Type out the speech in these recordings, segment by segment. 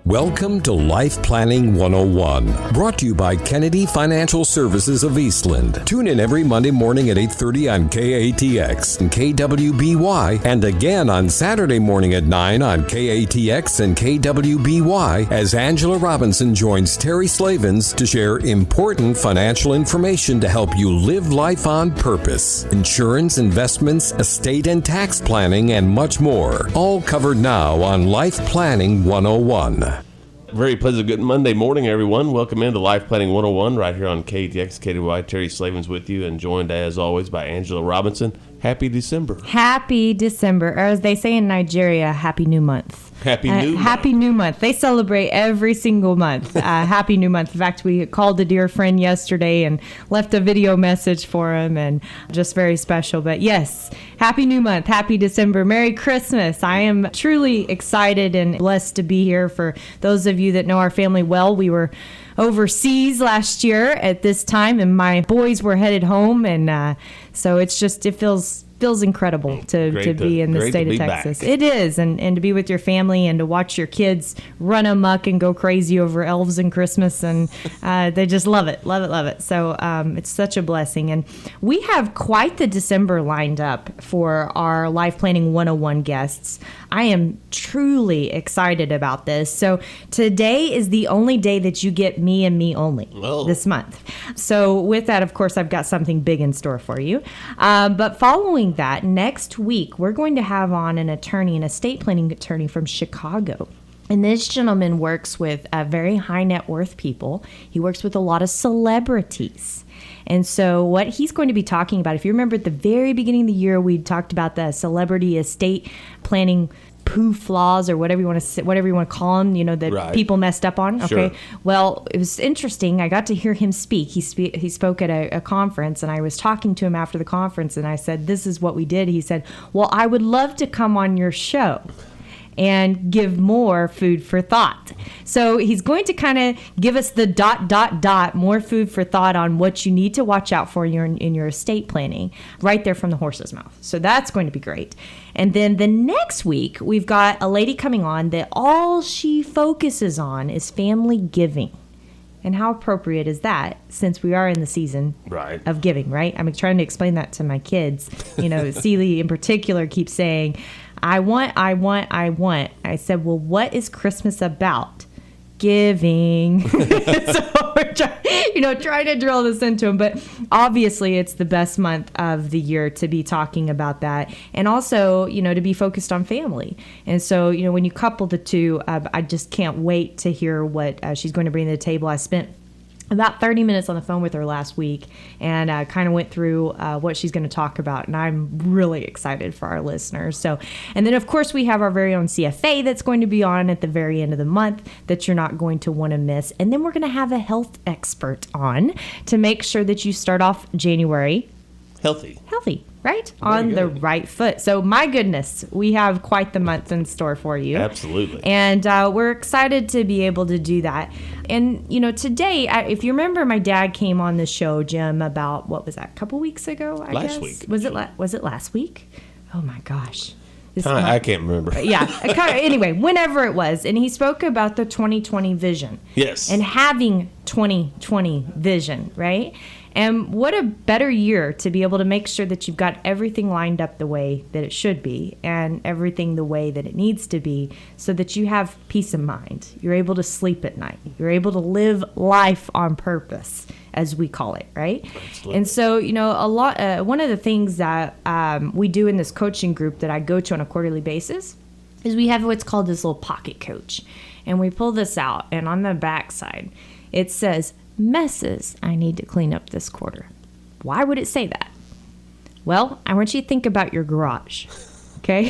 Welcome to Life Planning 101, brought to you by Kennedy Financial Services of Eastland. Tune in every Monday morning at 8:30 on KATX and KWBY, and again on Saturday morning at 9 on KATX and KWBY as Angela Robinson joins Terry Slavens to share important financial information to help you live life on purpose. Insurance, investments, estate and tax planning, and much more. All covered now on Life Planning 101. Very pleasant good Monday morning, everyone. Welcome into Life Planning 101 right here on KTX, KDY. Terry Slavens with you and joined, as always, by Angela Robinson. Happy December. Happy December. Or as they say in Nigeria, Happy New Month. Happy New Month. Happy New Month. They celebrate every single month. Happy New Month. In fact, we called a dear friend yesterday and left a video message for him, and just very special. But yes, Happy New Month. Happy December. Merry Christmas. I am truly excited and blessed to be here. For those of you that know our family well, we were overseas last year at this time, and my boys were headed home, and so it feels incredible to be in the state of Texas. Back. It is, and to be with your family and to watch your kids run amok and go crazy over elves and Christmas, and they just love it. So it's such a blessing, and we have quite the December lined up for our Life Planning 101 guests. I am truly excited about this. So today is the only day that you get me and me only this month. So with that, of course, I've got something big in store for you. But following that, next week, we're going to have on an estate planning attorney from Chicago. And this gentleman works with very high net worth people. He works with a lot of celebrities. And so what he's going to be talking about, if you remember at the very beginning of the year, we talked about the celebrity estate planning poof laws, or whatever you want to call them, that right. People messed up on. Okay. Sure. Well, it was interesting. I got to hear him speak. He spoke at a conference, and I was talking to him after the conference, and I said, this is what we did. He said, well, I would love to come on your show and give more food for thought. So he's going to kind of give us the ... more food for thought on what you need to watch out for in your estate planning right there from the horse's mouth. So that's going to be great. And then the next week, we've got a lady coming on that all she focuses on is family giving. And how appropriate is that, since we are in the season of giving, right? I'm trying to explain that to my kids. Celie in particular keeps saying, I want. I said, well, what is Christmas about? Giving. So we're trying to drill this into them. But obviously, it's the best month of the year to be talking about that. And also, to be focused on family. And so, when you couple the two, I just can't wait to hear what she's going to bring to the table. I spent about 30 minutes on the phone with her last week, and kind of went through what she's going to talk about, and I'm really excited for our listeners. So, and then of course we have our very own CFA that's going to be on at the very end of the month that you're not going to want to miss. And then we're going to have a health expert on to make sure that you start off January healthy, right? On the right foot. So my goodness, we have quite the month in store for you. Absolutely. And we're excited to be able to do that. And, today, if you remember, my dad came on the show, Jim, about, what was that, a couple weeks ago, I guess? Last week. Was it last week? Oh, my gosh. I can't remember. Yeah. Anyway, whenever it was. And he spoke about the 2020 vision. Yes. And having 2020 vision, right? And what a better year to be able to make sure that you've got everything lined up the way that it should be, and everything the way that it needs to be, so that you have peace of mind. You're able to sleep at night. You're able to live life on purpose, as we call it, right? Absolutely. And so, one of the things that we do in this coaching group that I go to on a quarterly basis is we have what's called this little pocket coach. And we pull this out, and on the back side, it says, messes I need to clean up this quarter. Why would it say that? Well, I want you to think about your garage. Okay?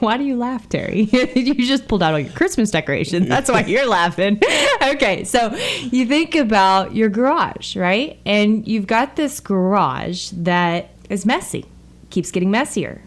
Why do you laugh, Terry? You just pulled out all your Christmas decorations. That's why you're laughing. Okay, so you think about your garage, right? And you've got this garage that is messy. Keeps getting messier.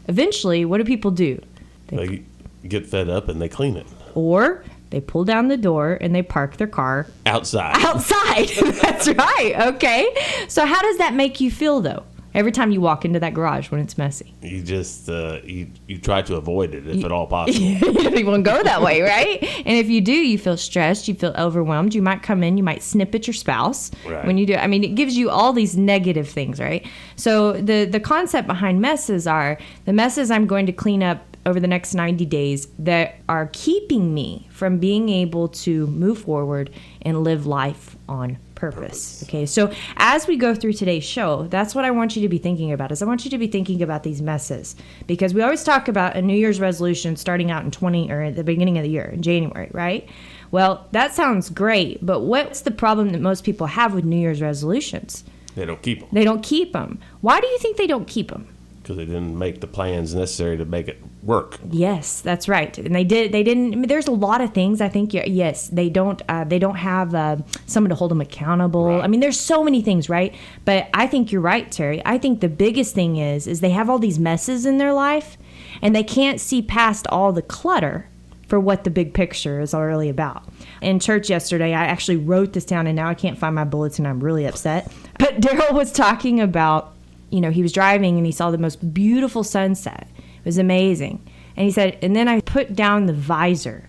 Eventually, what do people do? They get fed up and they clean it. Or they pull down the door and they park their car outside. That's right. Okay. So how does that make you feel, though? Every time you walk into that garage when it's messy. You just you try to avoid it if at all possible. You don't even want to go that way, right? And if you do, you feel stressed, you feel overwhelmed. You might come in, you might snip at your spouse when you do. I mean, it gives you all these negative things, right? So the concept behind messes are the messes I'm going to clean up over the next 90 days that are keeping me from being able to move forward and live life on purpose. Okay, so as we go through today's show, that's what I want you to be thinking about. Is I want you to be thinking about these messes, because we always talk about a New Year's resolution starting out in at the beginning of the year in January, right? Well, that sounds great, but what's the problem that most people have with New Year's resolutions? They don't keep them. They don't keep them. Why do you think they don't keep them? Because they didn't make the plans necessary to make it work. Yes, that's right. And they didn't. I mean, there's a lot of things. I think yes, they don't have someone to hold them accountable. Right. I mean, there's so many things, right? But I think you're right, Terry. I think the biggest thing is they have all these messes in their life, and they can't see past all the clutter for what the big picture is really about. In church yesterday, I actually wrote this down, and now I can't find my bulletin. I'm really upset. But Daryl was talking about, he was driving and he saw the most beautiful sunset. It was amazing. And he said, and then I put down the visor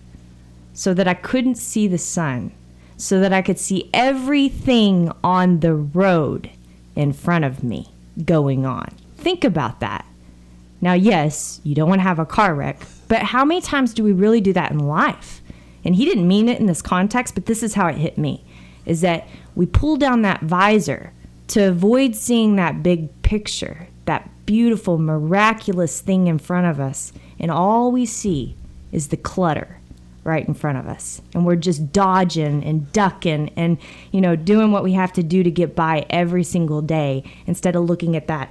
so that I couldn't see the sun, so that I could see everything on the road in front of me going on. Think about that. Now, yes, you don't want to have a car wreck, but how many times do we really do that in life? And he didn't mean it in this context, but this is how it hit me, is that we pull down that visor to avoid seeing that big picture, that beautiful, miraculous thing in front of us. And all we see is the clutter right in front of us. And we're just dodging and ducking and, doing what we have to do to get by every single day instead of looking at that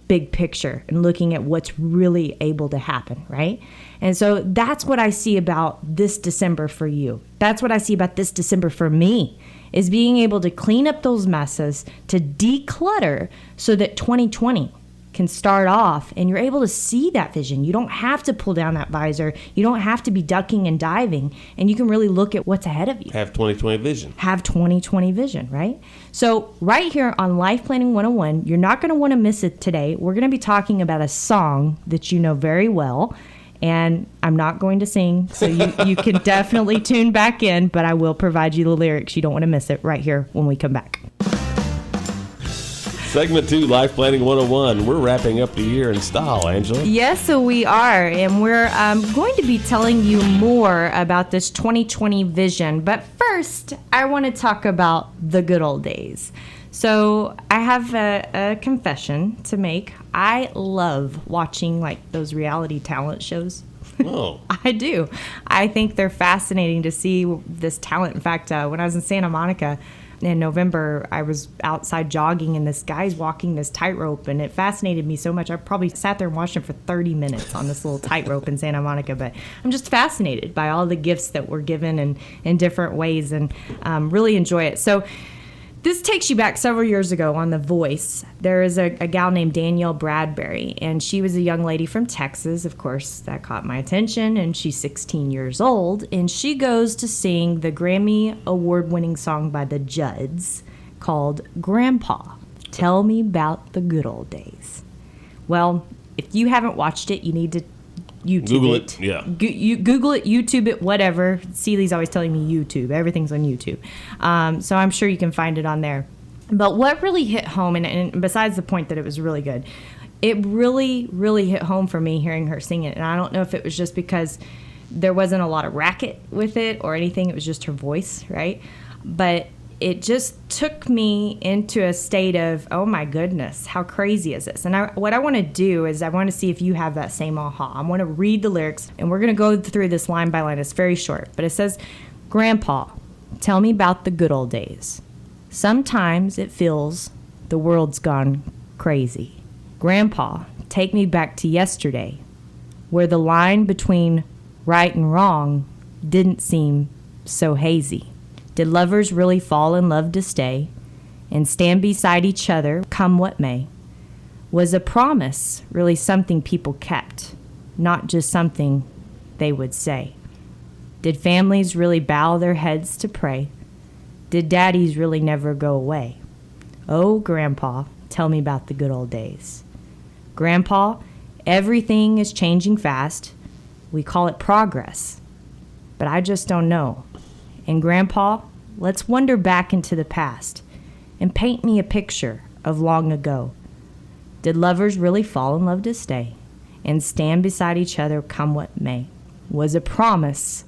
big picture and looking at what's really able to happen, right? And so that's what I see about this December for you. That's what I see about this December for me, is being able to clean up those messes, to declutter so that 2020 can start off and you're able to see that vision. You don't have to pull down that visor. You don't have to be ducking and diving, and you can really look at what's ahead of you. Have 2020 vision. Have 2020 vision, right? So right here on Life Planning 101, you're not going to want to miss it today. We're going to be talking about a song that you know very well, and I'm not going to sing, so you can definitely tune back in, but I will provide you the lyrics. You don't want to miss it right here when we come back. Segment 2, Life Planning 101. We're wrapping up the year in style, Angela. Yes, so we are, and we're going to be telling you more about this 2020 vision. But first, I want to talk about the good old days. So I have a confession to make. I love watching those reality talent shows. Oh. I do. I think they're fascinating to see this talent. In fact, when I was in Santa Monica in November, I was outside jogging and this guy's walking this tightrope, and it fascinated me so much. I probably sat there and watched him for 30 minutes on this little tightrope in Santa Monica, but I'm just fascinated by all the gifts that were given and in different ways, and really enjoy it. So this takes you back several years ago on The Voice. There is a gal named Danielle Bradbury, and she was a young lady from Texas. Of course, that caught my attention, and she's 16 years old, and she goes to sing the Grammy award-winning song by the Judds called Grandpa, Tell Me About the Good Old Days. Well, if you haven't watched it, you need to YouTube Google it. Yeah. Google it, YouTube it, whatever. Celie's always telling me YouTube. Everything's on YouTube. So I'm sure you can find it on there. But what really hit home, and besides the point that it was really good, it really, really hit home for me hearing her sing it. And I don't know if it was just because there wasn't a lot of racket with it or anything. It was just her voice, right? But it just took me into a state of, oh my goodness, how crazy is this? And what I want to do is I want to see if you have that same aha. I want to read the lyrics, and we're going to go through this line by line. It's very short, but it says, Grandpa, tell me about the good old days. Sometimes it feels the world's gone crazy. Grandpa, take me back to yesterday, where the line between right and wrong didn't seem so hazy. Did lovers really fall in love to stay and stand beside each other, come what may? Was a promise really something people kept, not just something they would say? Did families really bow their heads to pray? Did daddies really never go away? Oh, Grandpa, tell me about the good old days. Grandpa, everything is changing fast. We call it progress. But I just don't know. And Grandpa, let's wander back into the past and paint me a picture of long ago. Did lovers really fall in love to stay and stand beside each other come what may? Was a promise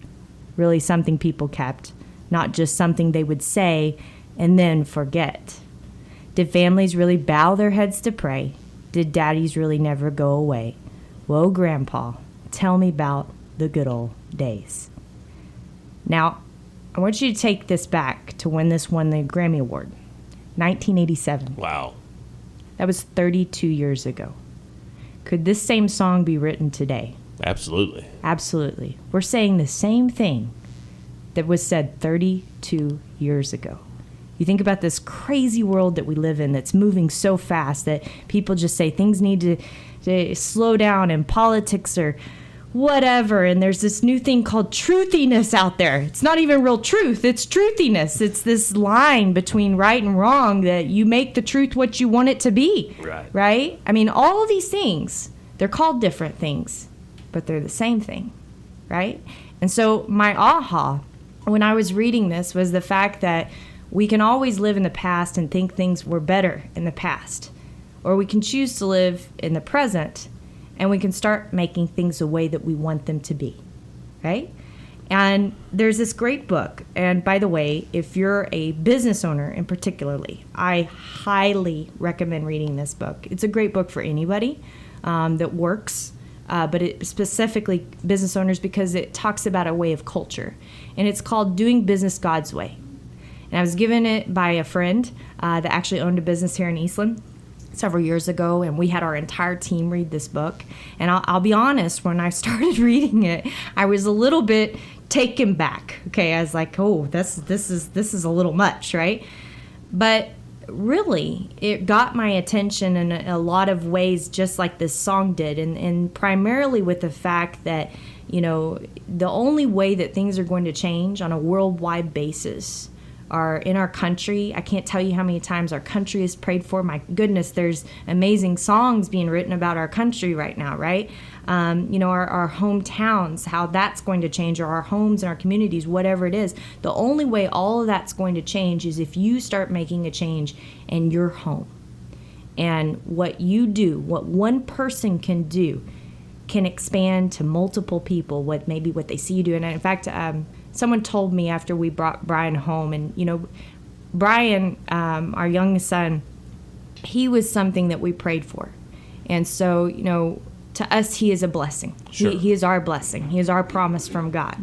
really something people kept, not just something they would say and then forget? Did families really bow their heads to pray? Did daddies really never go away? Whoa, Grandpa, tell me about the good old days. Now, I want you to take this back to when this won the Grammy Award, 1987. Wow. That was 32 years ago. Could this same song be written today? Absolutely. Absolutely. We're saying the same thing that was said 32 years ago. You think about this crazy world that we live in that's moving so fast that people just say things need to slow down in politics or whatever. And there's this new thing called truthiness out there. It's not even real truth. It's truthiness. It's this line between right and wrong that you make the truth what you want it to be. Right? I mean, all of these things, they're called different things, but they're the same thing. Right? And so my aha when I was reading this was the fact that we can always live in the past and think things were better in the past. Or we can choose to live in the present and we can start making things the way that we want them to be, right? And there's this great book. And by the way, if you're a business owner in particularly, I highly recommend reading this book. It's a great book for anybody that works, but it specifically business owners because it talks about a way of culture. And it's called Doing Business God's Way. And I was given it by a friend that actually owned a business here in Eastland several years ago, and we had our entire team read this book. And I'll be honest, when I started reading it, I was a little bit taken back. Okay, I was like, oh, this is a little much, right? But really, it got my attention in a lot of ways, just like this song did, and primarily with the fact that, you know, the only way that things are going to change on a worldwide basis are in our country. I can't tell you how many times our country is prayed for. My goodness, there's amazing songs being written about our country right now, right? You know, our hometowns, how that's going to change, or our homes and our communities, whatever it is. The only way all of that's going to change is if you start making a change in your home. And what you do, what one person can do, can expand to multiple people, what they see you do. And in fact, someone told me after we brought Brian home, and you know, Brian, our youngest son, he was something that we prayed for. And so, you know, to us, he is a blessing. Sure. He is our blessing. He is our promise from God.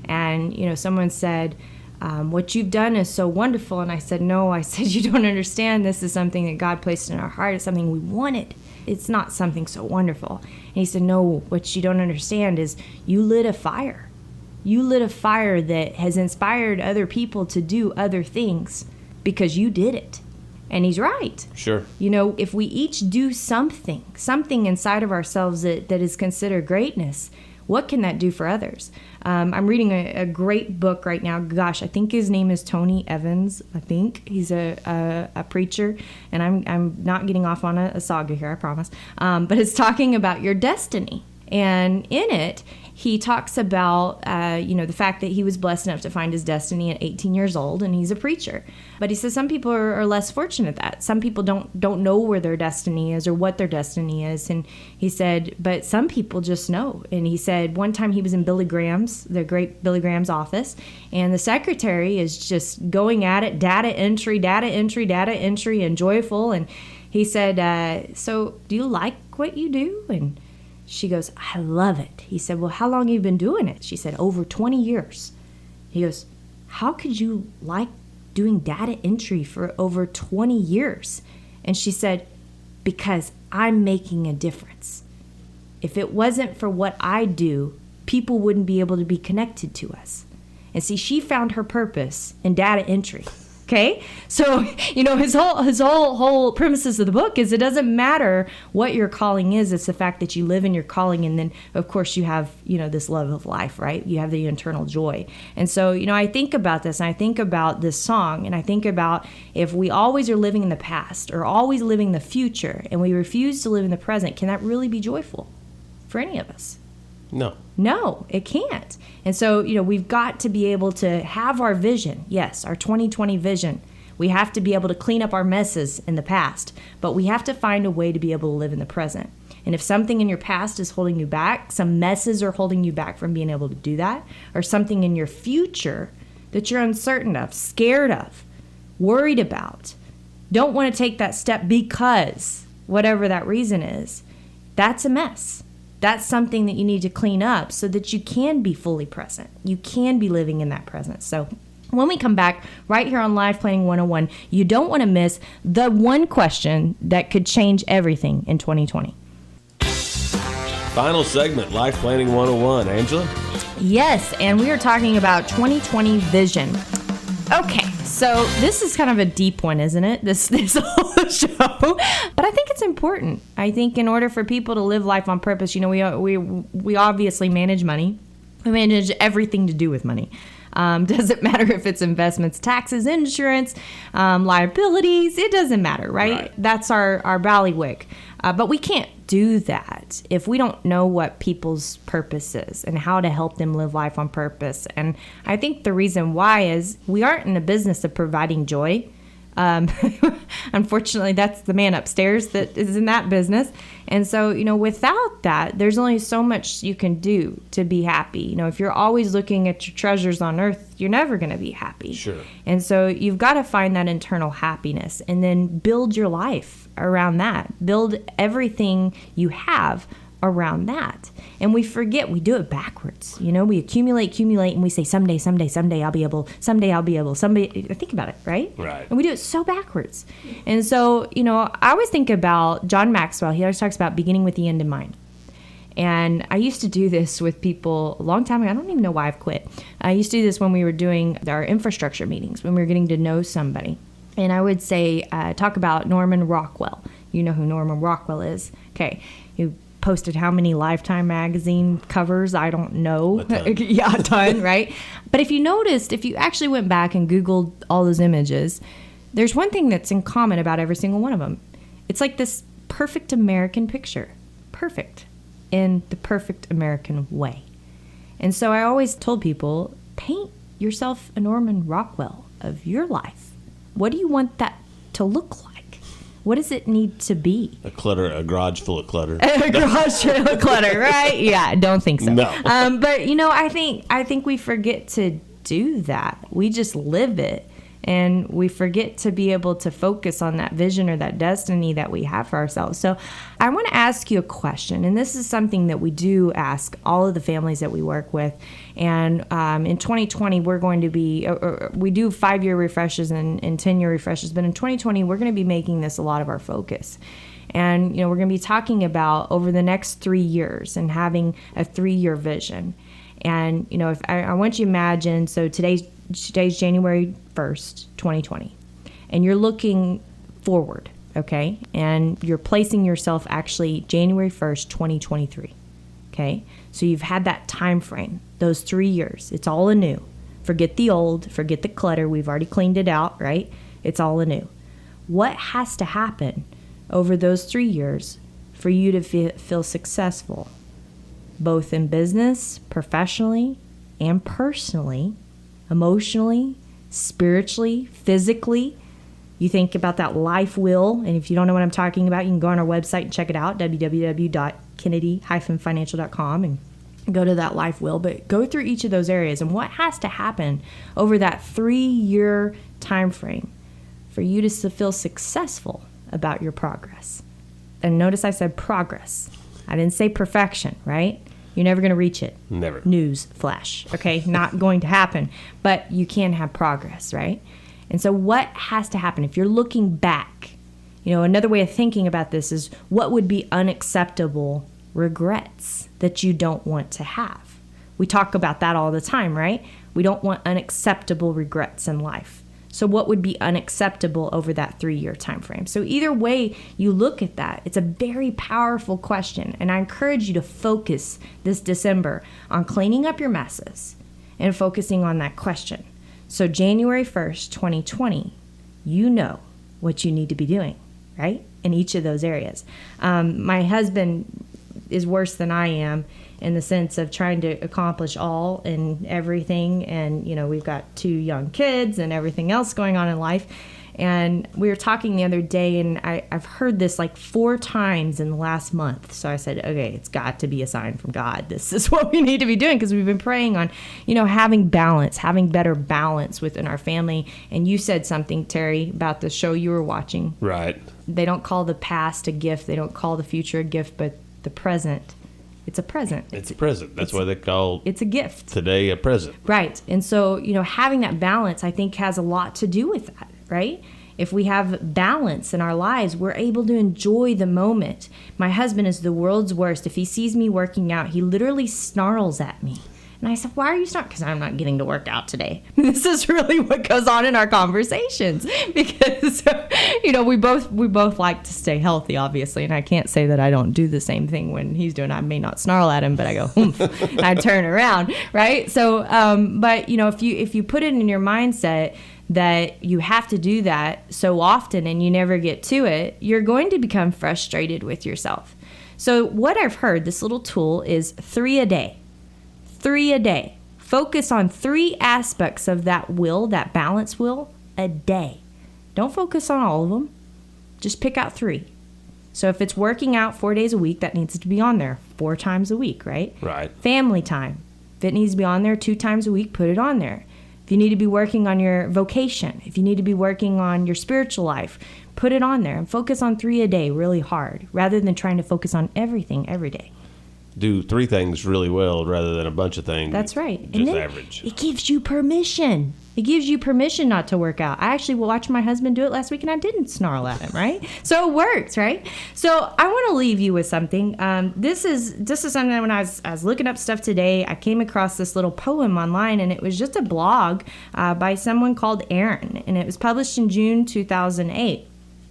And, you know, someone said, what you've done is so wonderful. And I said, no, I said, you don't understand. This is something that God placed in our heart. It's something we wanted. It's not something so wonderful. And he said, no, what you don't understand is you lit a fire. You lit a fire that has inspired other people to do other things because you did it. And he's right. Sure. You know, if we each do something inside of ourselves that is considered greatness, what can that do for others? I'm reading a great book right now. Gosh, I think his name is Tony Evans. I think he's a preacher, and I'm not getting off on a saga here, I promise. But it's talking about your destiny, and in it, he talks about, you know, the fact that he was blessed enough to find his destiny at 18 years old, and he's a preacher. But he says some people are less fortunate at that. Some people don't know where their destiny is or what their destiny is. And he said, but some people just know. And he said one time he was in Billy Graham's, the great Billy Graham's office, and the secretary is just going at it, data entry, and joyful. And he said, so do you like what you do? And she goes, I love it. He said, well, how long have you been doing it? She said, over 20 years. He goes, how could you like doing data entry for over 20 years? And she said, because I'm making a difference. If it wasn't for what I do, people wouldn't be able to be connected to us. And see, she found her purpose in data entry. Okay, so his whole premises of the book is it doesn't matter what your calling is. It's the fact that you live in your calling, and then of course you have this love of life, right? You have the eternal joy. And so I think about this, and I think about this song, and I think about if we always are living in the past or always living the future, and we refuse to live in the present, can that really be joyful for any of us? No, it can't. And so, we've got to be able to have our vision. Yes, our 2020 vision. We have to be able to clean up our messes in the past, but we have to find a way to be able to live in the present. And if something in your past is holding you back, some messes are holding you back from being able to do that, or something in your future that you're uncertain of, scared of, worried about, don't want to take that step because whatever that reason is, that's a mess. That's something that you need to clean up so that you can be fully present. You can be living in that present. So when we come back right here on Life Planning 101, you don't want to miss the one question that could change everything in 2020. Final segment, Life Planning 101. Angela? Yes, and we are talking about 2020 vision. Okay, so this is kind of a deep one, isn't it? This whole show, but I think it's important. I think in order for people to live life on purpose, we obviously manage money. We manage everything to do with money. Doesn't matter if it's investments, taxes, insurance, liabilities. It doesn't matter, right? That's our bailiwick. But we can't do that if we don't know what people's purpose is and how to help them live life on purpose. And I think the reason why is we aren't in the business of providing joy. Unfortunately, that's the man upstairs that is in that business. And so, without that, there's only so much you can do to be happy. If you're always looking at your treasures on earth, you're never going to be happy. Sure. And so you've got to find that internal happiness and then build your life around that. Build everything you have around that. And we forget, we do it backwards. We accumulate, and we say, someday I'll be able, think about it, right? Right. And we do it so backwards. And so, I always think about John Maxwell. He always talks about beginning with the end in mind. And I used to do this with people a long time ago. I don't even know why I've quit. I used to do this when we were doing our infrastructure meetings, when we were getting to know somebody. And I would say, talk about Norman Rockwell. You know who Norman Rockwell is. Okay. You posted how many Lifetime magazine covers? I don't know. A ton. Yeah, a ton, right? But if you noticed, if you actually went back and Googled all those images, there's one thing that's in common about every single one of them. It's like this perfect American picture. Perfect. In the perfect American way. And so I always told people, paint yourself a Norman Rockwell of your life. What do you want that to look like? What does it need to be? A garage full of clutter. A garage full of clutter, right? Yeah, don't think so. No. But I think we forget to do that. We just live it, and we forget to be able to focus on that vision or that destiny that we have for ourselves. So I want to ask you a question, and this is something that we do ask all of the families that we work with. And in 2020, we're going to be, we do 5-year refreshes and 10-year refreshes, but in 2020, we're going to be making this a lot of our focus. And, we're going to be talking about over the next 3 years and having a 3-year vision. And, if I want you to imagine, so today's January 1st, 2020, and you're looking forward, okay? And you're placing yourself actually January 1st, 2023, okay? So you've had that time frame, those 3 years. It's all anew. Forget the old, forget the clutter. We've already cleaned it out, right? It's all anew. What has to happen over those 3 years for you to feel successful, both in business, professionally, and personally, emotionally, spiritually, physically? You think about that life wheel, and if you don't know what I'm talking about, you can go on our website and check it out, www.kennedy-financial.com, and go to that life wheel. But go through each of those areas and what has to happen over that 3-year time frame for you to feel successful about your progress. And notice I said progress. I didn't say perfection, right? You're never going to reach it. Never. News flash, okay? Not going to happen. But you can have progress, right? And so what has to happen? If you're looking back, another way of thinking about this is what would be unacceptable regrets that you don't want to have. We talk about that all the time, right? We don't want unacceptable regrets in life. So what would be unacceptable over that 3-year time frame? So either way you look at that, it's a very powerful question. And I encourage you to focus this December on cleaning up your messes and focusing on that question. So January 1st, 2020, you know what you need to be doing, right? In each of those areas. My husband is worse than I am in the sense of trying to accomplish all and everything. And, we've got 2 young kids and everything else going on in life. And we were talking the other day, and I've heard this like 4 times in the last month. So I said, okay, it's got to be a sign from God. This is what we need to be doing, because we've been praying on, having balance, having better balance within our family. And you said something, Terry, about the show you were watching. Right. They don't call the past a gift. They don't call the future a gift, but the present, it's a present. It's a present. That's why they call it's a gift. Today a present. Right. And so, having that balance, I think, has a lot to do with that, right? If we have balance in our lives, we're able to enjoy the moment. My husband is the world's worst. If he sees me working out, he literally snarls at me. And I said, why are you snarling? Because I'm not getting to work out today. This is really what goes on in our conversations, because, we both like to stay healthy, obviously. And I can't say that I don't do the same thing when he's doing it. I may not snarl at him, but I go, humph, and I turn around, right? So, but, if you put it in your mindset that you have to do that so often and you never get to it, you're going to become frustrated with yourself. So what I've heard, this little tool, is 3 a day. 3 a day. Focus on 3 aspects of that will, that balance will, a day. Don't focus on all of them. Just pick out 3. So if it's working out 4 days a week, that needs to be on there 4 times a week, right? Right. Family time. If it needs to be on there 2 times a week, put it on there. If you need to be working on your vocation, if you need to be working on your spiritual life, put it on there and focus on 3 a day really hard, rather than trying to focus on everything every day. Do 3 things really well rather than a bunch of things. That's right. Just and then average. It gives you permission. It gives you permission not to work out. I actually watched my husband do it last week, and I didn't snarl at him, right? So it works, right? So I want to leave you with something. This is something that when I was looking up stuff today, I came across this little poem online, and it was just a blog by someone called Aaron, and it was published in June 2008.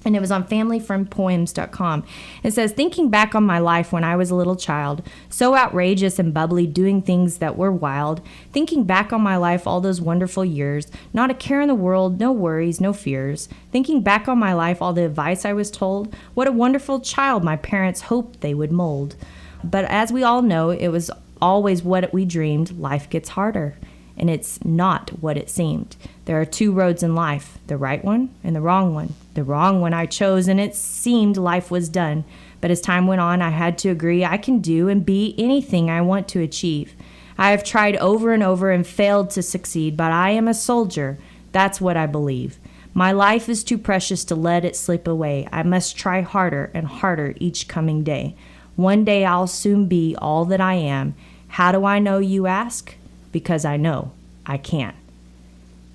And it was on familyfriendpoems.com. It says, thinking back on my life when I was a little child, so outrageous and bubbly, doing things that were wild. Thinking back on my life all those wonderful years, not a care in the world, no worries, no fears. Thinking back on my life, all the advice I was told, what a wonderful child my parents hoped they would mold. But as we all know, it was always what we dreamed. Life gets harder. And it's not what it seemed. There are 2 roads in life, the right one and the wrong one. The wrong one I chose, and it seemed life was done. But as time went on, I had to agree I can do and be anything I want to achieve. I have tried over and over and failed to succeed, but I am a soldier. That's what I believe. My life is too precious to let it slip away. I must try harder and harder each coming day. One day I'll soon be all that I am. How do I know, you ask? Because I know I can.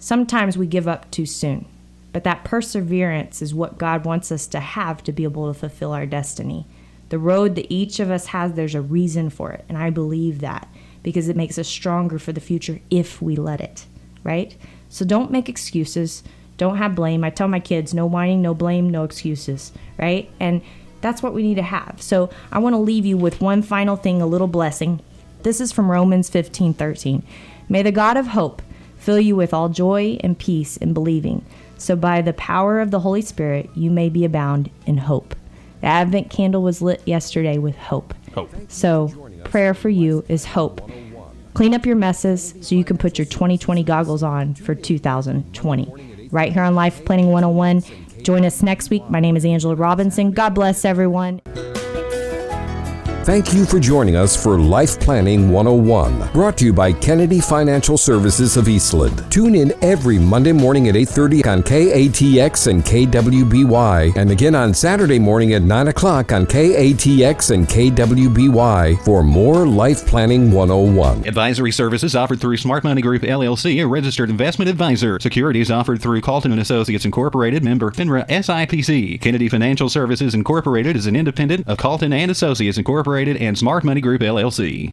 Sometimes we give up too soon, but that perseverance is what God wants us to have to be able to fulfill our destiny. The road that each of us has, there's a reason for it, and I believe that because it makes us stronger for the future if we let it, right? So don't make excuses. Don't have blame. I tell my kids, no whining, no blame, no excuses, right? And that's what we need to have. So I want to leave you with one final thing, a little blessing. This is from Romans 15:13. May the God of hope fill you with all joy and peace in believing, so by the power of the Holy Spirit you may be abound in hope. The Advent candle was lit yesterday with hope. So prayer for you is hope. Clean up your messes so you can put your 2020 goggles on for 2020. Right here on Life Planning 101. Join us next week. My name is Angela Robinson. God bless everyone. Thank you for joining us for Life Planning 101, brought to you by Kennedy Financial Services of Eastland. Tune in every Monday morning at 8:30 on KATX and KWBY, and again on Saturday morning at 9 o'clock on KATX and KWBY for more Life Planning 101. Advisory services offered through Smart Money Group, LLC, a registered investment advisor. Securities offered through Calton & Associates Incorporated, member FINRA SIPC. Kennedy Financial Services Incorporated is an independent of Calton & Associates Incorporated and Smart Money Group, LLC.